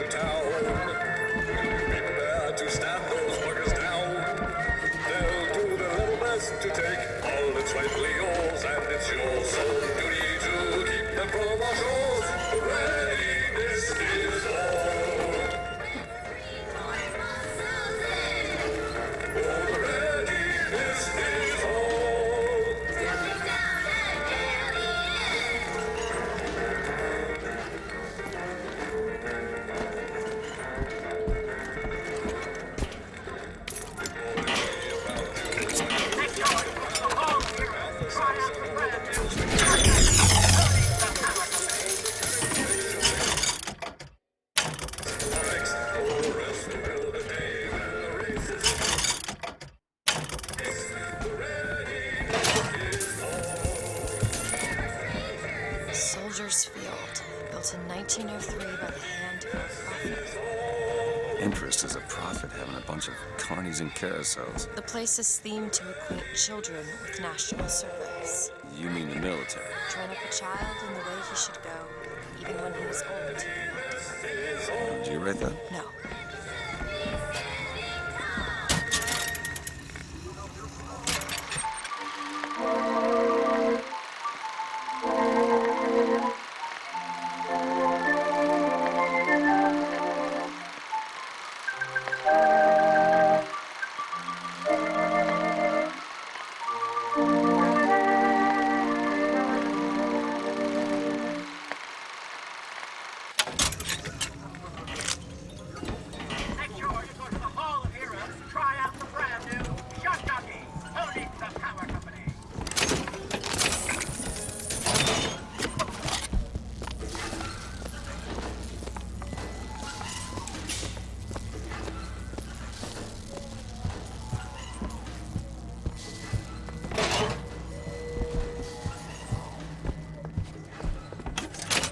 into town. Be prepared to stand those buggers down. They'll do their level best to take all that's rightfully yours, and it's your sole duty to keep them from our shores. Readiness is all. Oh, the readiness is all. Soldiers Field, built in 1903 by the hand of a prophet. Interest is a prophet having a bunch of carnies and carousels. The place is themed to acquaint children with national service. You mean the military? Train up a child in the way he should go, even when he was old. Do you write that? No.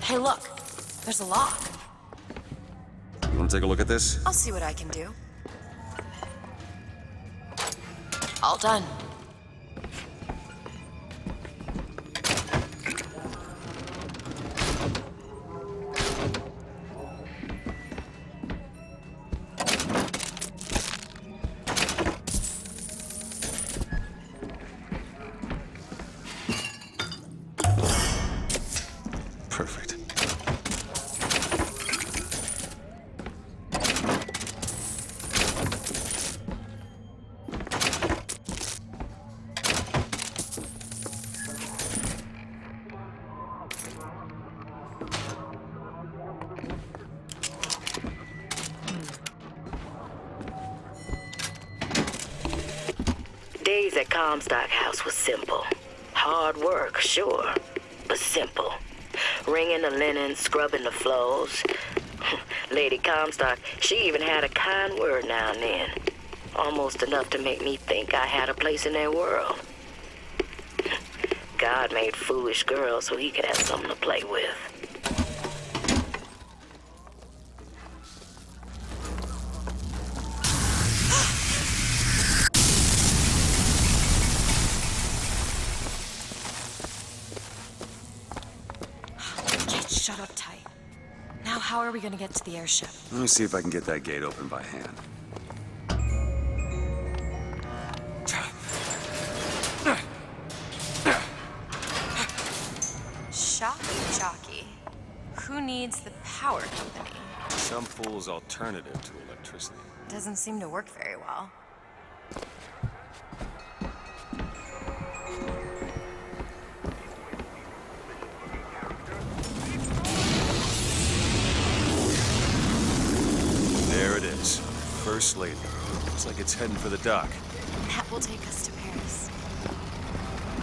Hey, look. There's a lock. You want to take a look at this? I'll see what I can do. All done. Perfect. Days at Comstock House was simple. Hard work, sure, but simple. Wringing the linen, scrubbing the floors. Lady Comstock, she even had a kind word now and then. Almost enough to make me think I had a place in their world. God made foolish girls so he could have something to play with. Shut up tight. Now how are we gonna get to the airship? Let me see if I can get that gate open by hand. Shocky jockey. Who needs the power company? Some fool's alternative to electricity. Doesn't seem to work very well. There it is. First Lady. Looks like it's heading for the dock. That will take us to Paris.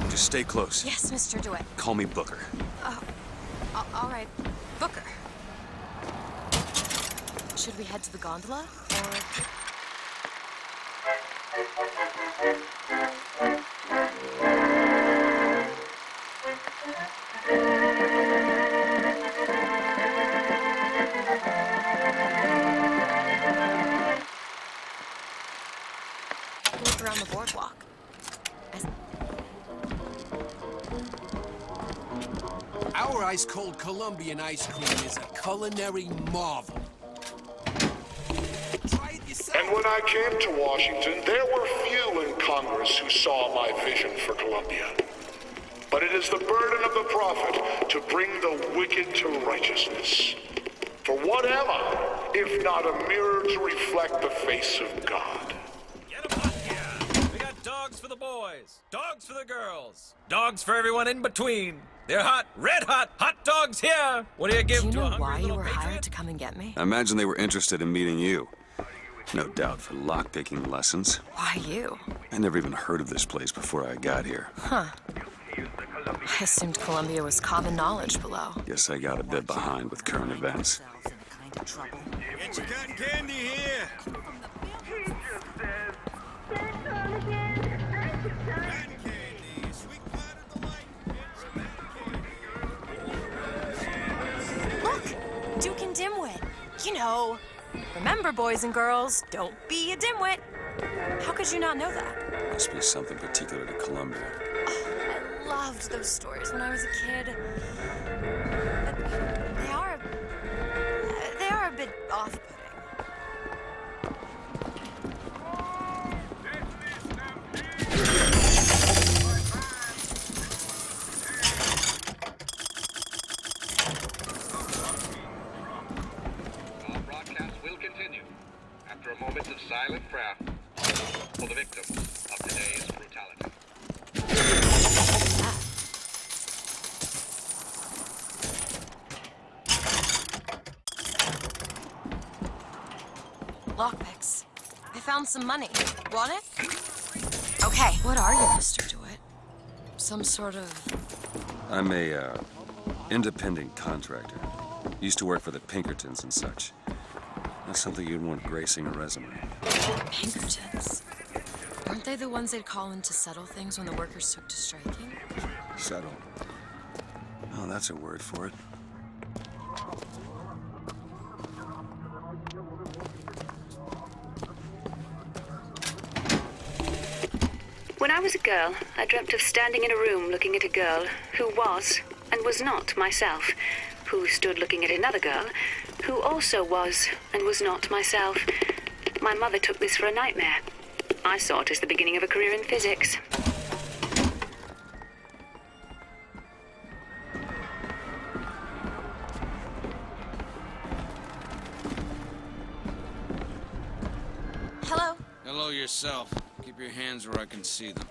Just stay close. Yes, Mr. DeWitt. Call me Booker. All right. Booker. Should we head to the gondola, or... look around the boardwalk? Our ice-cold Colombian ice cream is a culinary marvel. And when I came to Washington, there were few in Congress who saw my vision for Columbia. But it is the burden of the prophet to bring the wicked to righteousness. For whatever, if not a mirror to reflect the face of God? Get 'em hot here! We got dogs for the boys, dogs for the girls, dogs for everyone in between. They're hot, red hot dogs here! What do you give Do you to a know hungry why you little were patriot? hired to come and get me? I imagine they were interested in meeting you. No doubt for lockpicking lessons. Why you? I never even heard of this place before I got here. Huh. I assumed Columbia was common knowledge below. Guess I got a bit behind with current events. Get your cotton candy here! Look! Duke and Dimwit. You know. Remember, boys and girls, don't be a dimwit. How could you not know that? Must be something particular to Columbia. I loved those stories when I was a kid. But they are a bit off-putting. Our broadcast will continue after a moment of silent prayer for the victims of today's brutality. Lockpicks. I found some money. Want it? Okay. What are you, Mr. DeWitt? Some sort of... I'm a, independent contractor. Used to work for the Pinkertons and such. That's something you'd want gracing a resume. Pinkertons. Aren't they the ones they'd call in to settle things when the workers took to striking? Settle. Oh, that's a word for it. When I was a girl, I dreamt of standing in a room looking at a girl who was and was not myself, who stood looking at another girl who also was and was not myself. My mother took this for a nightmare. I saw it as the beginning of a career in physics. Hello? Hello yourself. Keep your hands where I can see them.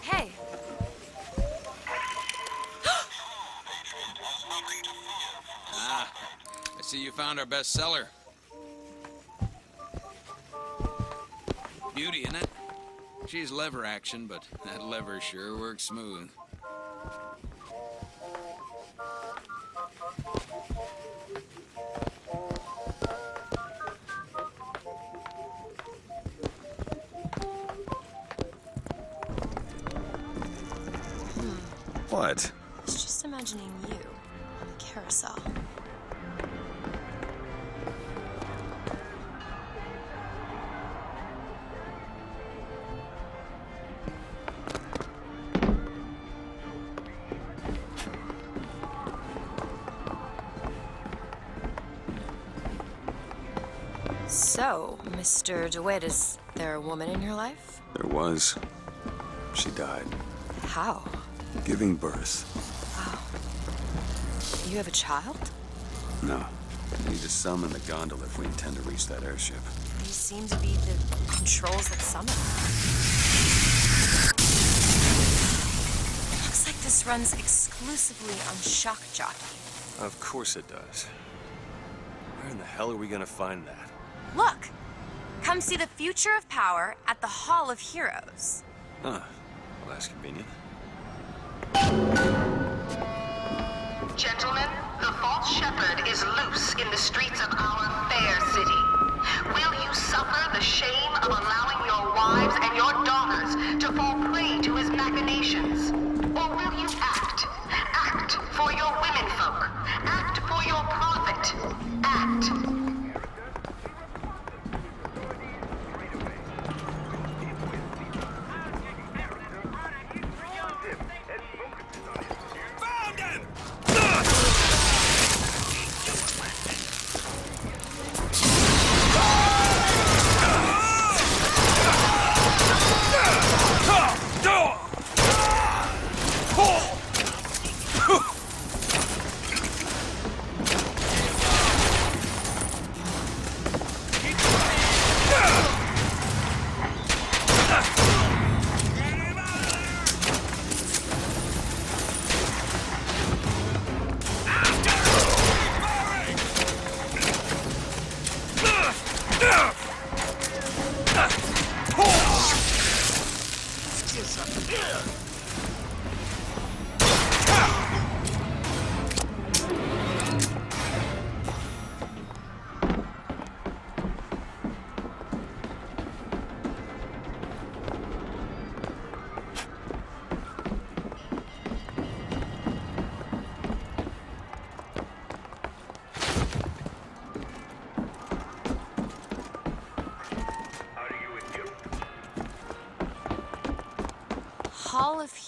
Hey. I see you found our bestseller. Beauty, innit? She's lever action, but that lever sure works smooth. What? I was just imagining you on the carousel. So, Mr. DeWitt, is there a woman in your life? There was. She died. How? Giving birth. You have a child? No. Need to summon the gondola if we intend to reach that airship. These seem to be the controls that summon. Looks like this runs exclusively on shock jockey. Of course it does. Where in the hell are we gonna find that? Look! Come see the future of power at the Hall of Heroes. Huh. Well, that's convenient. Gentlemen, the false shepherd is loose in the streets of our fair city. Will you suffer the shame of allowing your wives and your daughters to fall prey to his machinations? Or will you act? Act for your womenfolk. Act for your prophet. Act.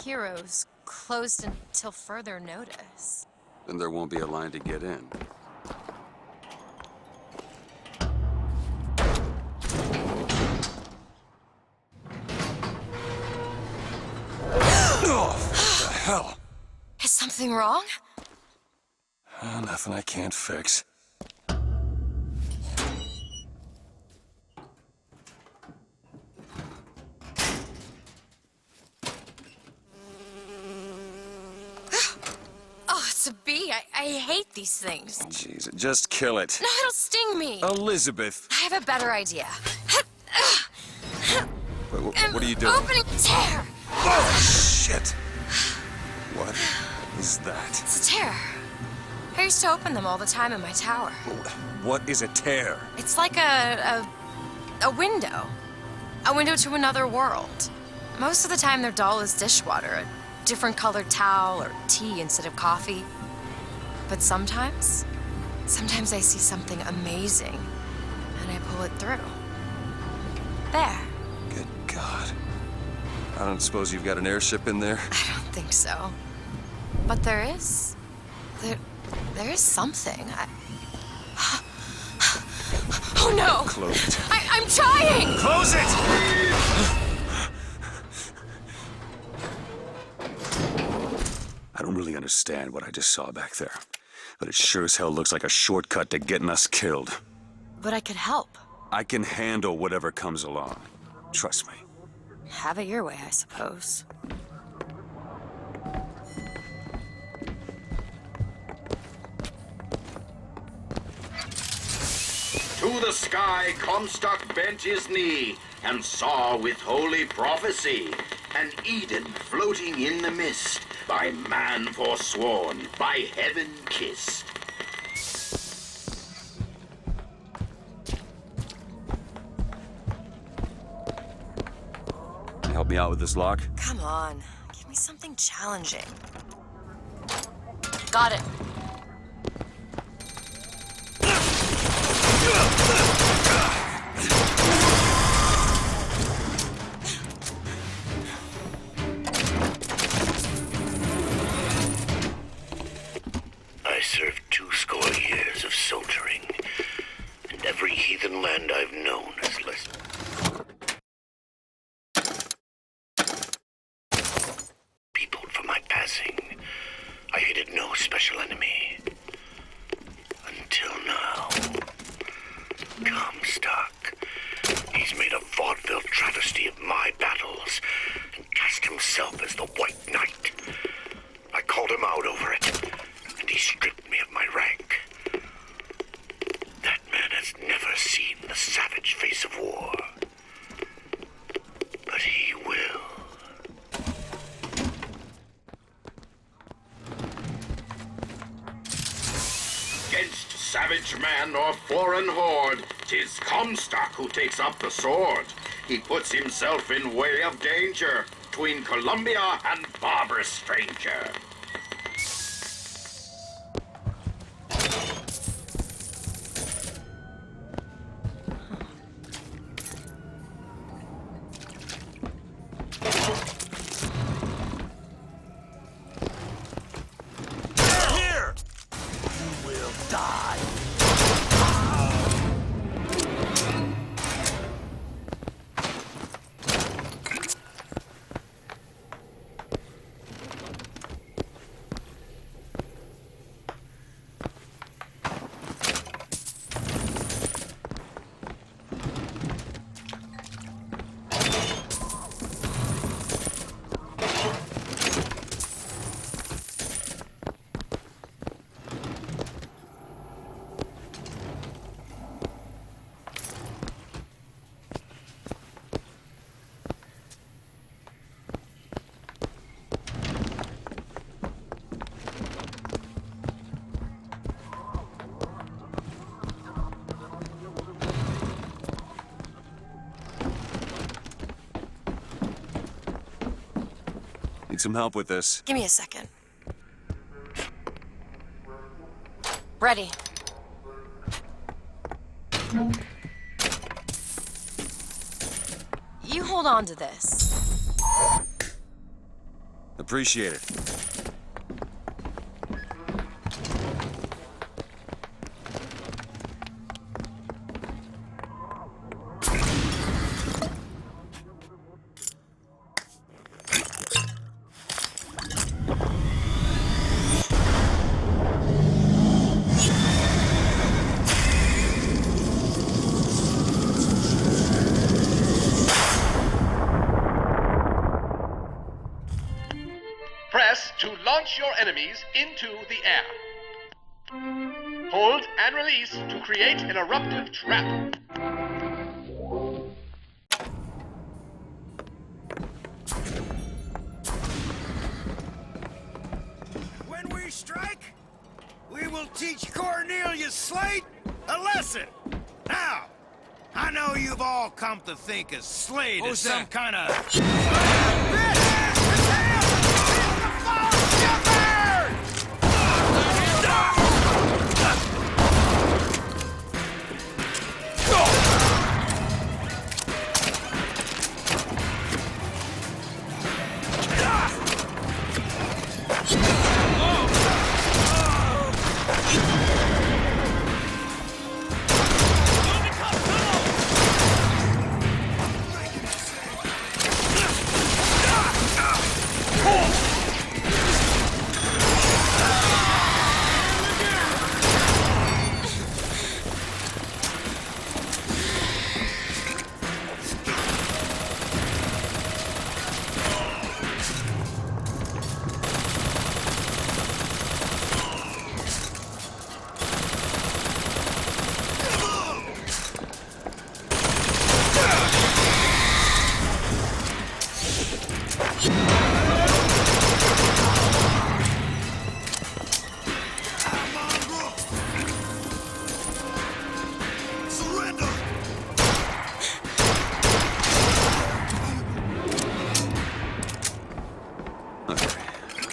heroes closed until further notice. Then there won't be a line to get in. Oh, what the hell? Is something wrong? Nothing I can't fix. Oh, it's a bee. I hate these things. Jeez, just kill it. No, it'll sting me. Elizabeth! I have a better idea. What are you doing? Opening tear! Oh, shit! What is that? It's a tear. I used to open them all the time in my tower. What is a tear? It's like a window. A window to another world. Most of the time they're dull as dishwater, a different colored towel or tea instead of coffee. But sometimes I see something amazing and I pull it through. There. Good God. I don't suppose you've got an airship in there? I don't think so. But there is. There is something. Oh no! Close it. I'm trying! Close it! I don't really understand what I just saw back there, but it sure as hell looks like a shortcut to getting us killed. But I could help. I can handle whatever comes along. Trust me. Have it your way, I suppose. To the sky Comstock bent his knee and saw with holy prophecy an Eden floating in the mist, by man forsworn, by heaven kissed. Help me out with this lock? Come on, give me something challenging. Got it. I served 20 years of soldiering, and every heathen land I've known has less. Peopled for my passing. I hated no special enemy. Until now. Comstock. He's made a vaudeville travesty of my battles and cast himself as the White Knight. I called him out over it, and he stripped me of my rank. That man has never seen the savage face of war. But he will. Against savage man or foreign horde, 'tis Comstock who takes up the sword. He puts himself in way of danger, 'tween Columbia and barbarous stranger. Here! You will die. Need some help with this. Give me a second. Ready. You hold on to this. Appreciate it. Press to launch your enemies into the air. Hold and release to create an eruptive trap. When we strike, we will teach Cornelius Slate a lesson. Now, I know you've all come to think of Slate as some kind of...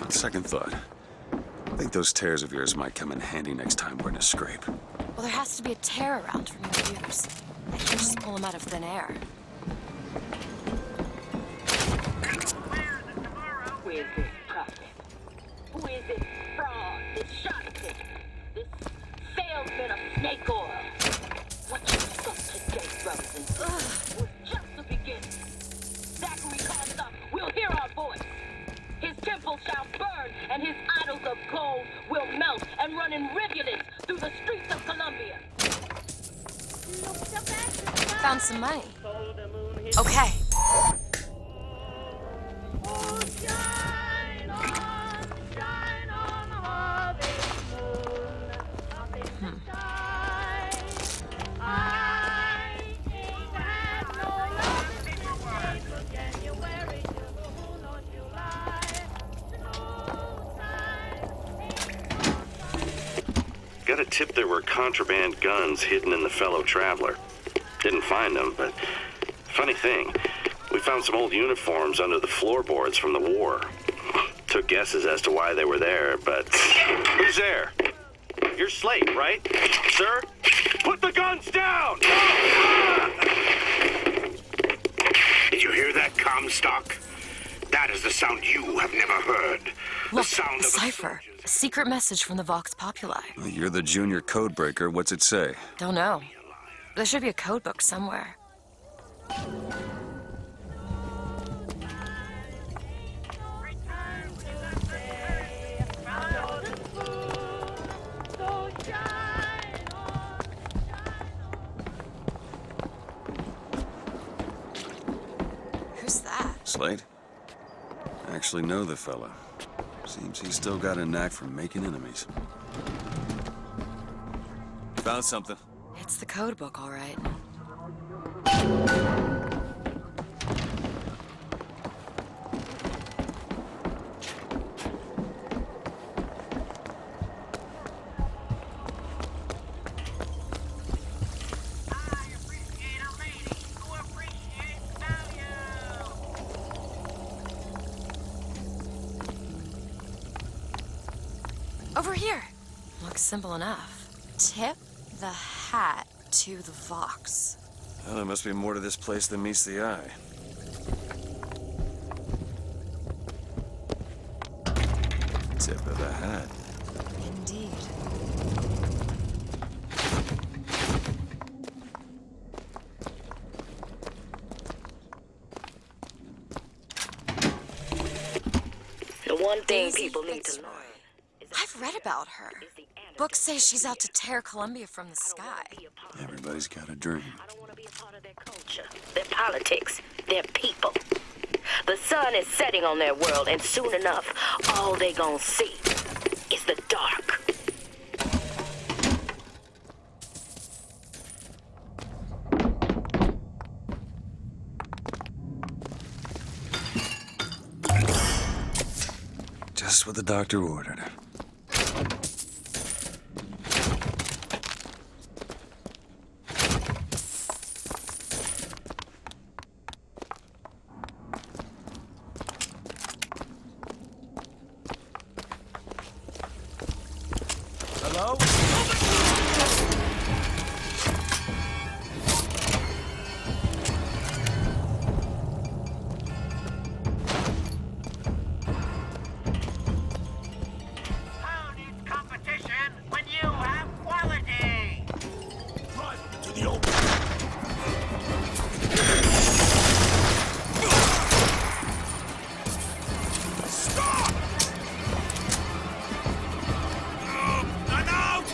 Second thought. I think those tears of yours might come in handy next time we're in a scrape. Well, there has to be a tear around for me to use. I can't just pull them out of thin air. Who is this prophet? Who is this fraud, this charlatan, this salesman of snake oil? What you saw today, brothers and sisters, was just the beginning. Zachary Comstock will hear our voice. His temple shall burn, and his idols of gold will melt and run in rivulets through the streets of Columbia. Found some money. Okay. Got a tip there were contraband guns hidden in the fellow traveler. Didn't find them, but funny thing, we found some old uniforms under the floorboards from the war. Took guesses as to why they were there, but... Who's there? You're Slate, right? Sir? Put the guns down! Did you hear that, Comstock? That is the sound you have never heard. Look, a cipher. A secret message from the Vox Populi. Well, you're the junior codebreaker. What's it say? Don't know. There should be a code book somewhere. Who's that? Slate? I actually know the fella. Seems he's still got a knack for making enemies. Found something. It's the code book, all right. Over here. Looks simple enough. Tip the hat to the Vox. Well, there must be more to this place than meets the eye. tip of the hat. Indeed. The one thing Daisy people need to Fitzroy. learn is I've read about her. Books say she's out to tear Columbia from the sky. Everybody's got a dream. I don't want to be a part of their culture, their politics, their people. The sun is setting on their world, and soon enough, all they gonna see is the dark. Just what the doctor ordered. Hello? Who needs competition when you have quality? Run to the open. Stop! I'm out!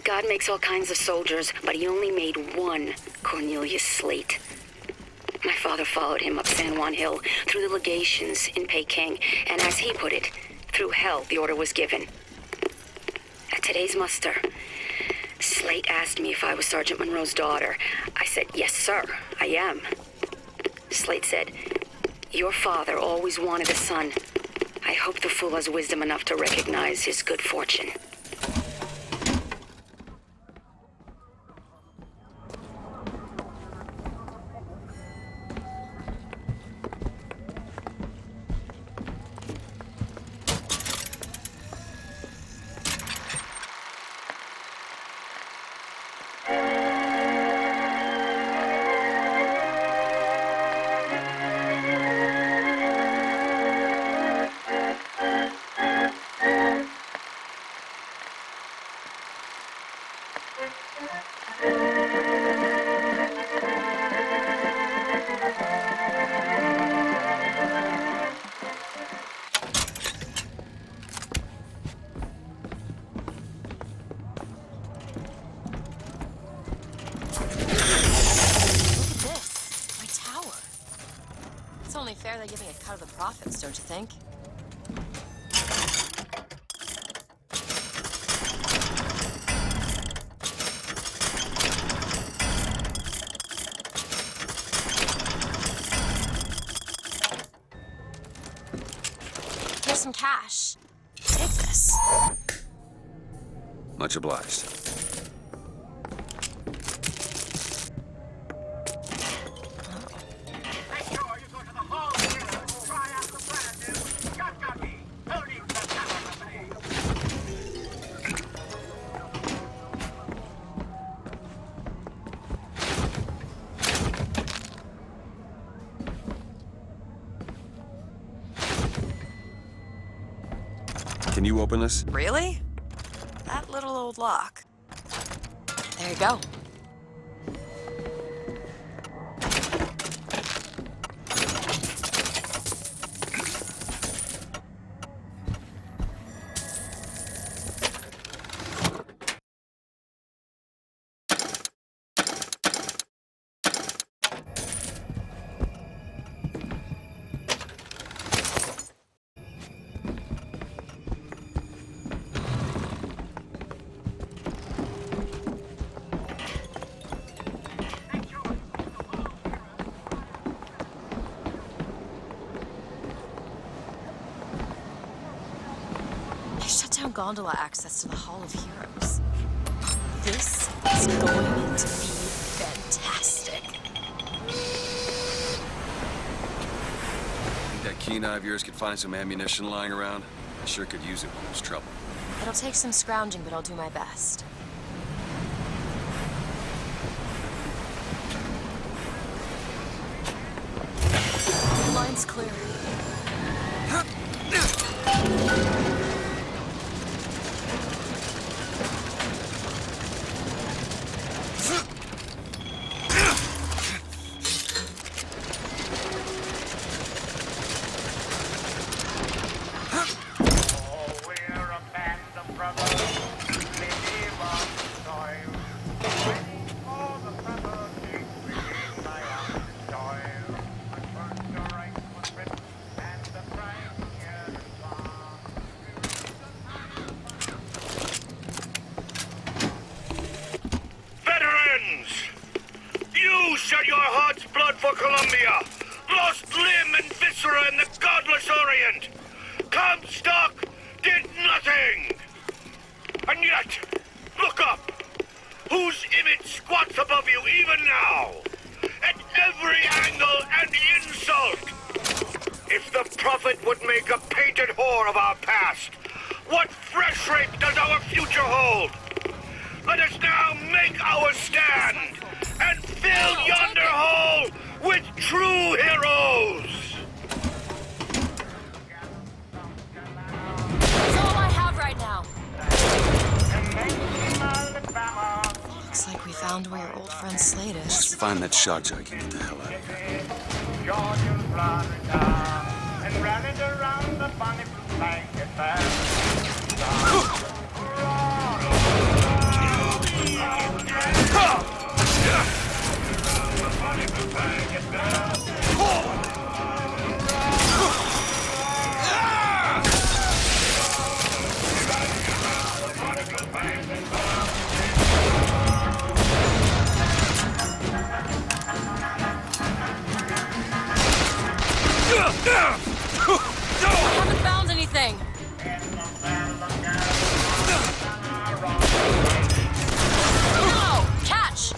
God makes all kinds of soldiers, but he only made one Cornelius Slate. My father followed him up San Juan Hill, through the legations in Peking, and as he put it, through hell the order was given. At today's muster, Slate asked me if I was Sergeant Monroe's daughter. I said, yes, sir, I am. Slate said, your father always wanted a son. I hope the fool has wisdom enough to recognize his good fortune. Only fair they give me a cut of the profits, don't you think? Here's some cash. Take this. Much obliged. Can you open this? Really? That little old lock. There you go. Gondola access to the Hall of Heroes. This is going to be keen eye of yours could find some ammunition lying around, I sure could use it when there's trouble. It'll take some scrounging, but I'll do my best. The line's clear. Shed your heart's blood for Columbia, lost limb and viscera in the godless Orient. Comstock did nothing. And yet, look up. Whose image squats above you even now? At every angle and insult. If the prophet would make a painted whore of our past, what fresh rape does our future hold? Let us now make our stand and fill yonder hole with true heroes! That's all I have right now. Looks like we found where your old friend Slade is. Just find that shot jug and get the hell out of here. Georgia, Florida, and rallied around the bonny blue blanket I haven't found anything. No! Catch!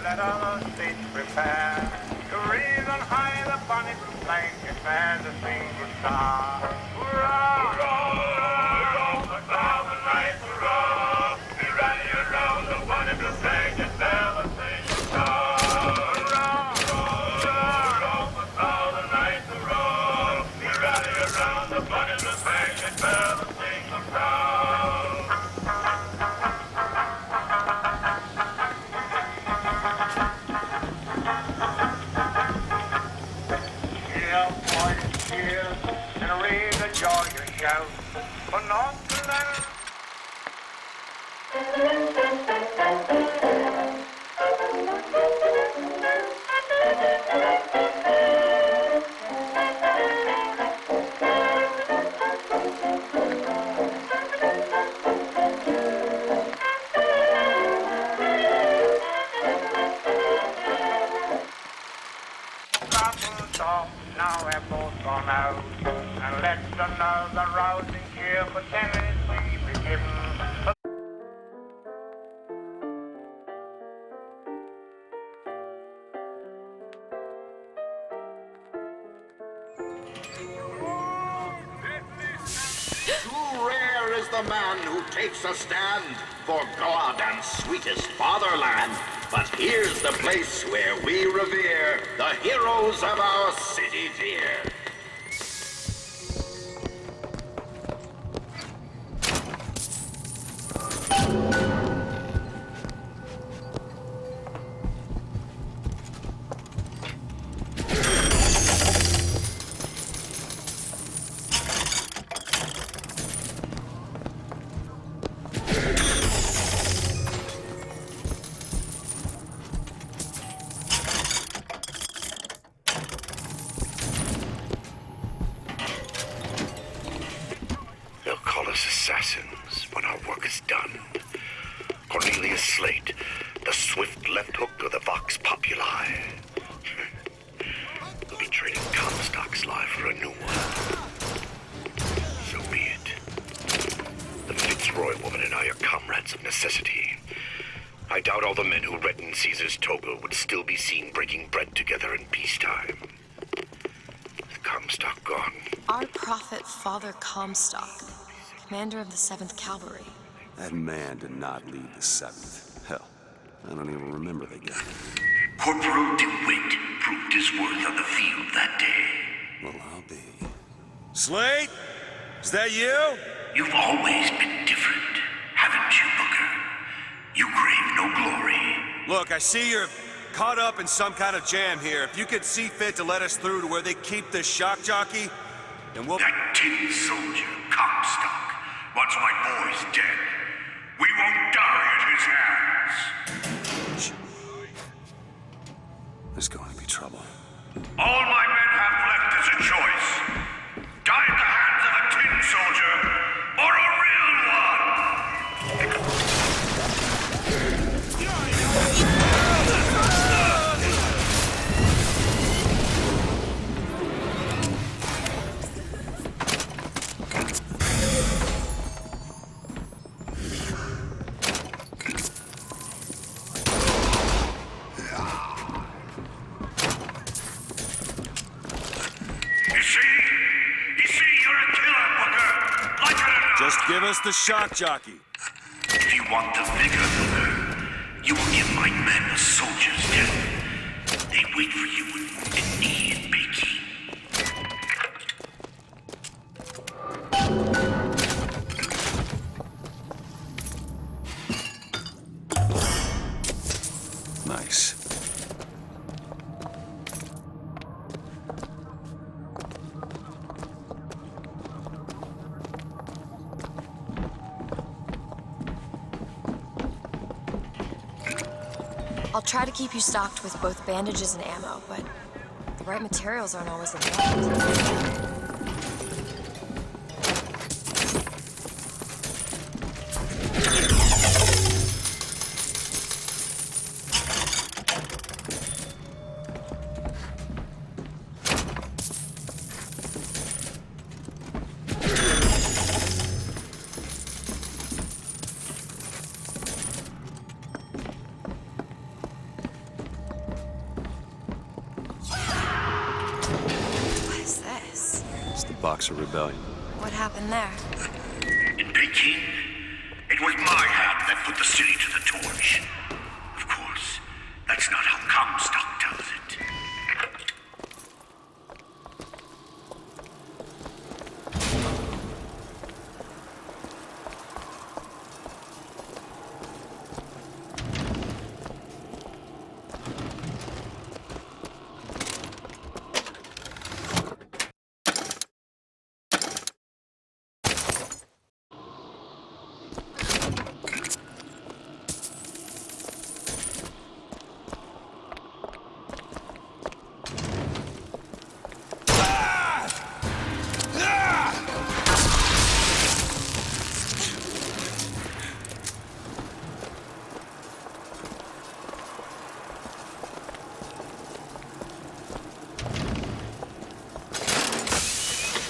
Let all states prepare to raise on high the bonny blue blanket and the single star. Hurrah! Hurrah! Hurrah! 1,000 nights, hurrah! Be ready around the bonny blue blanket and the single star. Hurrah! Hurrah! 1,000 nights, hurrah! Be ready around the bonny blue blanket and the single star. And raise a joyous shout for North Carolina. Now we're both gone out, and let's another rousing cheer for Tennessee be given. Too rare is the man who takes a stand for God and sweetest fatherland. But here's the place where we revere the heroes of our city dear. Viceroy woman and I are comrades of necessity. I doubt all the men who read in Caesar's toga would still be seen breaking bread together in peacetime. With Comstock gone. Our prophet, Father Comstock, commander of the 7th Cavalry. That man did not lead the 7th. Hell, I don't even remember the guy. Corporal DeWitt proved his worth on the field that day. Well, I'll be. Slate? Is that you? You've always been different, haven't you, Booker? You crave no glory. Look, I see you're caught up in some kind of jam here. If you could see fit to let us through to where they keep the shock jockey, then we'll... That tin soldier, Comstock, once my boy's dead. We won't die at his hands. There's going to be trouble. All my men have left is a choice. Die at the hands of a tin soldier, or a real one! Just give us the shock jockey. If you want the vigor, Booker, you will give my men a soldier's death. They wait for you with wounded knee in Peking. Nice. I'll try to keep you stocked with both bandages and ammo, but the right materials aren't always available. Boxer Rebellion. What happened there? In Peking, it was my hand that put the city to the torch. Of course, that's not how Comstock tells it.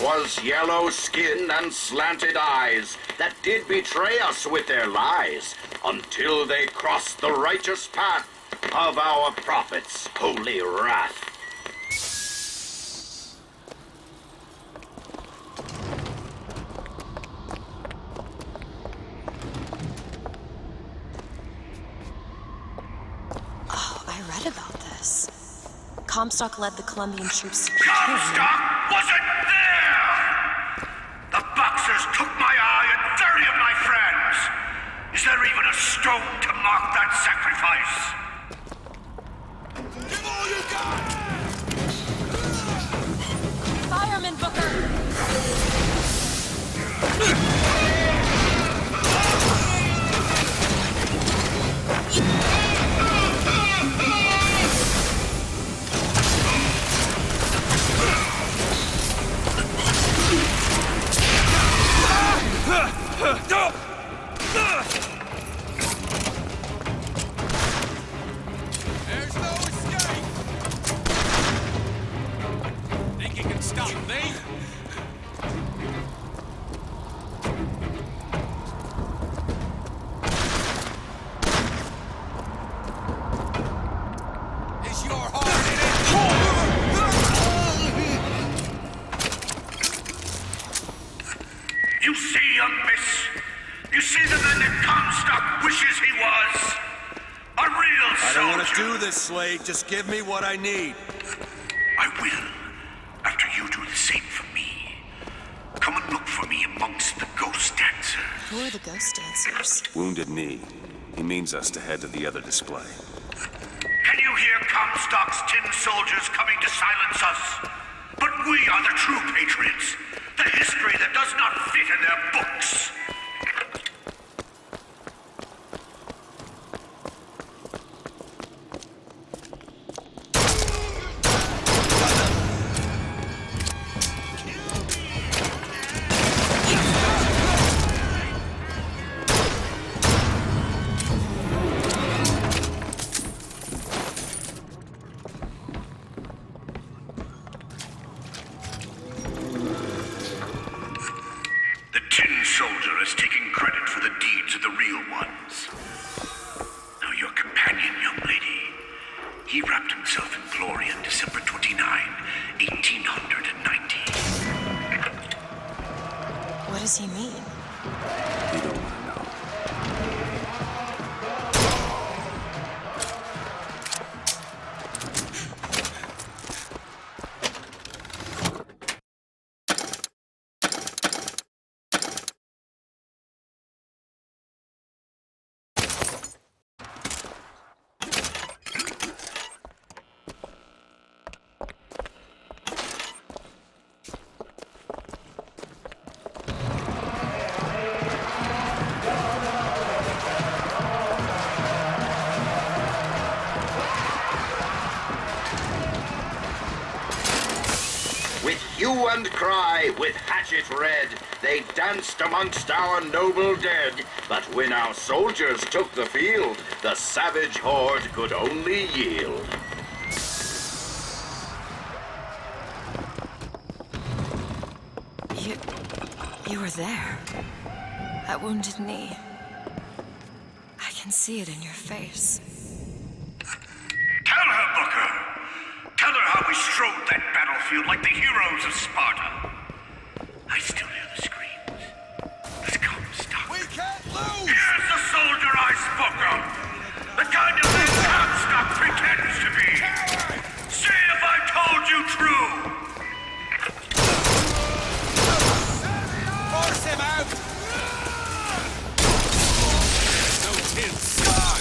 Was yellow skin and slanted eyes that did betray us with their lies, until they crossed the righteous path of our prophet's holy wrath. Oh, I read about this. Comstock led the Colombian troops to Comstock wasn't there! The Boxers took my eye and 30 of my friends! Is there even a stone to mark that sacrifice? Give all you got! Fireman, Booker! There's no escape! Think you can stop me? man that Comstock wishes he was. A real soldier. I don't want to do this, Slade. Just give me what I need. I will, after you do the same for me. Come and look for me amongst the ghost dancers. Who are the ghost dancers? Wounded Knee. He means us to head to the other display. Can you hear Comstock's tin soldiers coming to silence us? But we are the true patriots. The history that does not fit in their books. What does he mean? You don't want to know. Hue and cry, with hatchet red, they danced amongst our noble dead. But when our soldiers took the field, the savage horde could only yield. You were there. At Wounded Knee. I can see it in your face. Tell her, Booker! Tell her how we strode that battlefield like the heroes of Sparta. I still hear the screams. Let's Comstock. We can't lose! Here's the soldier I spoke of! The kind of man Comstock pretends to be! See if I told you true! Force him out! No tin start!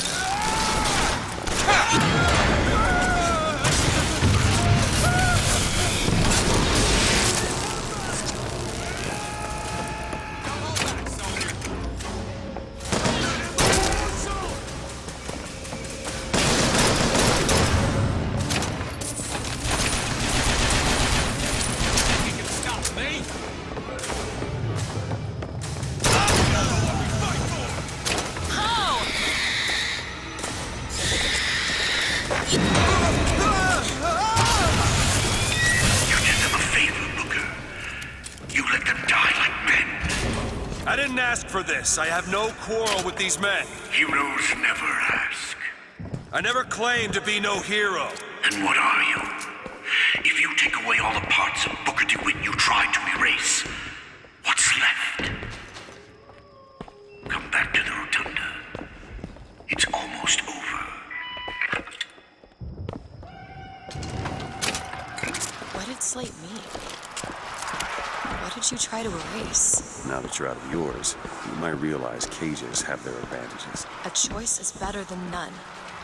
I didn't ask for this. I have no quarrel with these men. Heroes never ask. I never claimed to be no hero. Then what are you? If you take away all the parts of Booker DeWitt you tried to erase, what's left? Come back to the rotunda. It's almost over. What did Slate mean? What did you try to erase? Now that you're out of yours, you might realize cages have their advantages. A choice is better than none,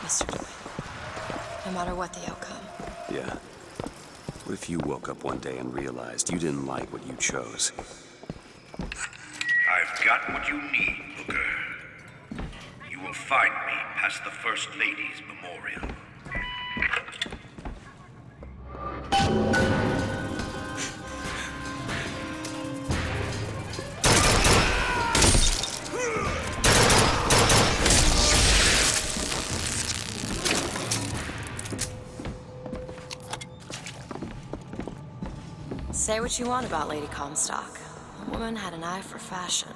Mr. DeWitt. No matter what the outcome. Yeah. What if you woke up one day and realized you didn't like what you chose? I've got what you need, Booker. You will find me past the First Lady's memorial. Say what you want about Lady Comstock. The woman had an eye for fashion.